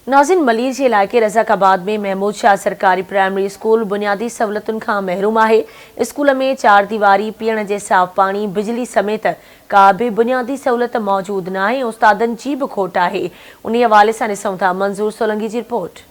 नाज़िन मलीर के इलाके रज़ाकाबाद में महमूद शाह सरकारी प्राइमरी स्कूल बुनियादी सहूलतुनि खां महरूम है। स्कूल में 4 दीवारी, पीअण जे साफ़ पानी, बिजली समेत का भी बुनियादी सहूलत मौजूद न आहे। उस्तादनि जी भी खोट है। उन हवाले से ॾिसूं था मंजूर सोलंकी की रिपोर्ट।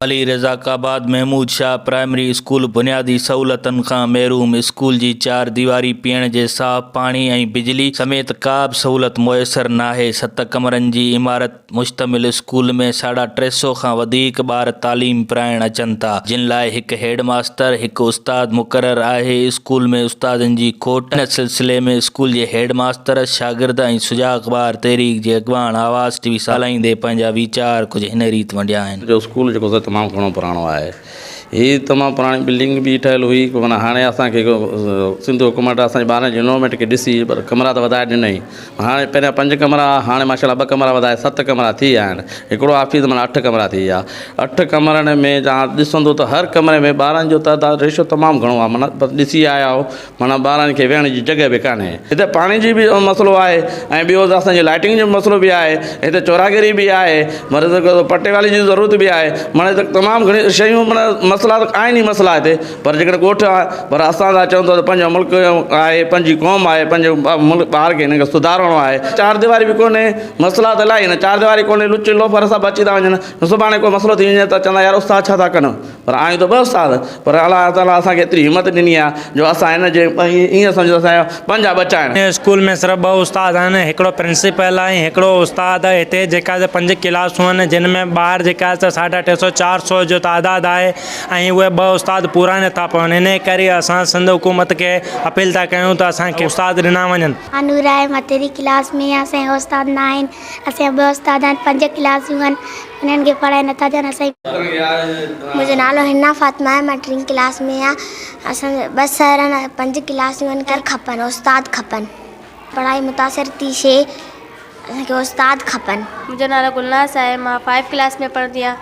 अली रज़ाकाबाद महमूद शाह प्राइमरी स्कूल बुनियादी सहूलतन खां महरूम। स्कूल जी 4 दीवारी, पीअण जे साफ़ पानी ऐं बिजली समेत का भी सहूलत मुयसर नाहे। 7 कमरनि जी इमारत मुश्तमिल स्कूल में 350 खां वधीक ॿार तालीम पढ़ाइण अचनि था, जिन लाइ हिकु हेड मास्टर, हिकु उस्ताद मुक़रर आहे। स्कूल में उस्तादनि जी खोट। इन सिलसिले में स्कूल जे हेड मास्टर, शागिर्द ऐं सुजाग ॿार तहरीक जे अॻवान आवाज़ टीवी सालाईंदे पंहिंजा वीचार कुझु हिन रीति वंडिया आहिनि। जो स्कूल जो तमामु घणो पुराणो आहे। ही तमामु पुराणी बिल्डिंग भी ठहियल हुई। माना हाणे असांखे सिंध हुकूमत असांजे ॿारनि जी इन्वॉल्वमेंट खे ॾिसी पर कमरा त वधाए ॾिनई। हाणे पहिरियां 5 कमरा, हाणे माशाल्लाह 2 कमरा वधाए 7 कमरा थी विया आहिनि। हिकिड़ो ऑफिस माना 8 कमरा थी विया। 8 कमरनि में तव्हां ॾिसंदो त हर कमरे में ॿारनि जो तइदाद रेशो तमामु घणो आहे। माना ॾिसी आया हो, माना ॿारनि खे वेहण जी जॻह बि कान्हे। हिते पाणी जी बि मसइलो आहे ऐं ॿियो असांजे लाइटिंग जो मसइलो बि आहे। हिते चौरागिरी बि आहे, मतिलबु पटे वाली जी ज़रूरत बि आहे। माना तमामु घणी शयूं, माना मसइला त आहिनि ई मसइला हिते। पर जेकॾहिं ॻोठ आहे, पर असां था चऊं त पंहिंजो मुल्क आहे, पंहिंजी क़ौम आहे, पंहिंजो मुल्क ॿार खे हिन खे सुधारणो आहे। 4 दीवारी बि कोन्हे, मसइला त इलाही आहिनि। 4 दीवारी कोन्हे, लुच लोफर सभु अची था वञनि। सुभाणे कोई मसइलो थी वञे त चवंदा यार उस्ताद छा था कनि, पर आहियूं त 2 उस्ताद। पर अलाह ताला असांखे एतिरी हिमत ॾिनी आहे जो असां हिन जे ईअं सम्झो असांजा 5 बच्चा आहिनि। स्कूल में सिर्फ़ु 2 उस्ताद आहिनि, हिकिड़ो प्रिंसिपल आहे, हिकिड़ो उस्ताद आहे। हिते जेका 5 क्लासूं आहिनि, जिन में ॿार जेका 350-400 जो तादाद आहे ऐं उहे 2 उस्ताद पूरा नथा पवनि। इन करे असां सिंध हुकूमत खे अपील था कयूं त असांखे उस्ताद ॾिना वञनि। अनूर आहे, मां 3 क्लास में असांजे उस्ताद न आहिनि। असांजा 2 उस्ताद आहिनि, 5 क्लासूं आहिनि, उन्हनि खे पढ़ाए नथा ॾियनि। मुंहिंजो नालो हिना फातिमा आहे, मां 3 क्लास में आहियां। असांजे 2 सर आहिनि, 5 क्लासूं आहिनि। घर खपनि, उस्ताद खपनि। पढ़ाई मुतासिर थी शे, असांखे उस्ताद खपनि। मुंहिंजो नालो गुलनास आहे, मां 5 क्लास में पढ़ंदी आहियां।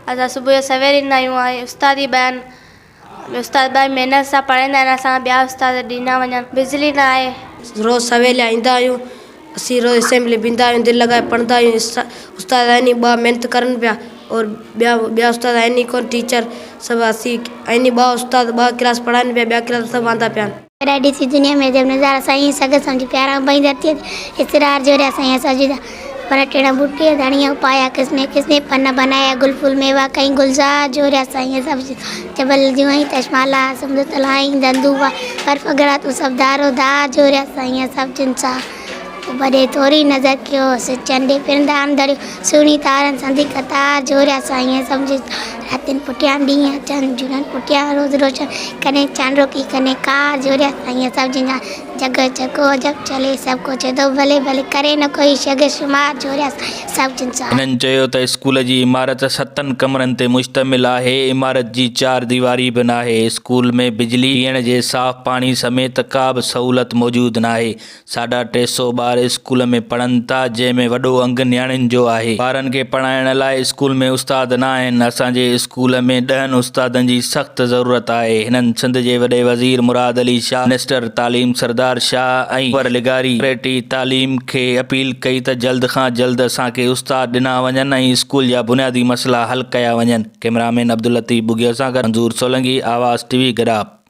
असां सुबुह जो सवेर ईंदा आहियूं ऐं उस्ताद ई ॿाहिरि उस्ताद ॿाहिरि महिनत सां पढ़ाईंदा आहिनि। असां ॿिया उस्ताद ॾींदा वञनि। बिजली न आहे। रोज़ सवेल ईंदा आहियूं, असीं रोज़ असेंबली बींदा आहियूं, दिलि लॻाए पढ़ंदा आहियूं। उस्ताद आहिनि 2 महिनत करनि पिया और ॿिया उस्ताद आहिनि ई कोन, टीचर सभु असीं आहिनि 2 उस्ताद 2 क्लास पढ़ाइनि पिया, ॿिया क्लास सभु वांदा पिया आहिनि। ॾाढी सी दुनिया में जब नज़ारा साईं सॻ सम्झी प्यारा बंद थी इसरार जो रे साईं सजदा पर टेढ़ा बूटे धनिया पाया, किसने किसने पन्ना बनाया, गुल फूल मेवा कहीं गुलजार जो रे साईं सब जबल जो ही तशमाला समुद्र तलाई दंदुवा बर्फ गरा तू सब दारो दा जो रे साईं सब जिनसा बड़े थोड़ी नजर क्यों से चंडे फिरंदा अंदर सुनी तारन संधी कतार जो रे साईं समझ रातिन पुटिया ॾींहं चंद जुड़न पुटिया रोज़ रोशन कने चांदो की कने कार जो रे साईं सब जिना जग जगो जब चले सब कुछ तो भले भले करे न कोई शग शुमार जो रे सब जिनसा। हिननि चयो त स्कूल जी इमारत 7 कमरनि ते मुश्तमिल आहे। इमारत जी 4 दीवारी बि नाहे। स्कूल में बिजली, पीअण जे साफ़ पानी समेत का बि सहूलत मौजूद नाहे। 350 ॿार स्कूल में पढ़नि था, जंहिंमें वॾो अंग नियाणियुनि जो आहे। ॿारनि खे पढ़ाइण लाइ स्कूल में उस्ताद न आहिनि। असांजे स्कूल में 10 उस्तादनि जी सख़्त ज़रूरत आहे। हिननि सिंध जे वॾे वज़ीर मुराद अली शाह, मिनिस्टर तालीम सरदार शाह ऐं वरलिगारी सेक्रेटरी तालीम खे अपील कई त जल्द खां जल्द असांखे उस्ताद ॾिना वञनि ऐं स्कूल जा बुनियादी मसइला हल कया वञनि। कैमरामैन अब्दुल लतीफ़ बुगिया सां गॾु मंजूर सोलंकी, आवाज़ टीवी, गडाब।